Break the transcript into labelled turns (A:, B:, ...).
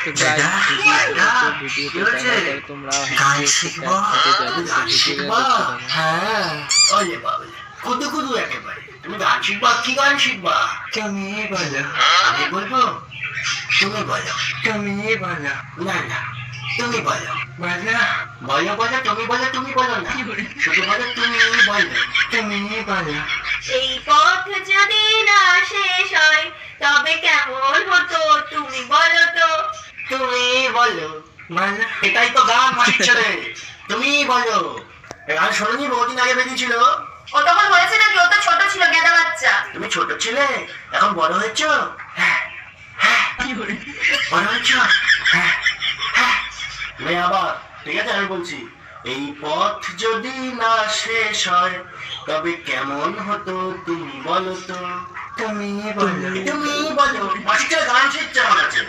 A: তো গাইস ভিডিওটা দেখার পর তোমরা
B: গান শিখবো গান শিখবো হ্যাঁ
C: ওলে বাবা কুদু কুদু একেবারে তুমি গান শিখবা কি গান শিখবা
B: তুমি বলো
C: আমি বলবো তুমি বলো
B: তুমি বলো
C: না না তুমি বলো
B: বলো
C: বলো বলো তুমি বলো তুমি বলো না শুধু বলো তুমি বলো
B: তুমি বলো
D: এই পথ যদি না শেষ হয় তবে কেমন হতো তুমি বলো তো।
C: তুমি বলো
B: বলো
C: এটাই তো গান মাসির ছেলে তুমি বলো এই গান শোনোনি বহুদিন আগে বেরিয়েছিল
D: ও তখন হয়েছে নাকি? ও তো ছোট ছিল, গেদা বাচ্চা।
C: তুমি ছোট ছিলে এখন বড় হয়েছো হ্যাঁ হ্যাঁ বড় হয়েছো হ্যাঁ হ্যাঁ নে আবার ঠিক আছে আমি বলছি এই পথ যদি না শেষ হয় তবে কেমন হতো তুমি বলো তো
B: তুমি বলো
C: তুমি বলো মাসির ছেলে গান শিখছে আমার কাছে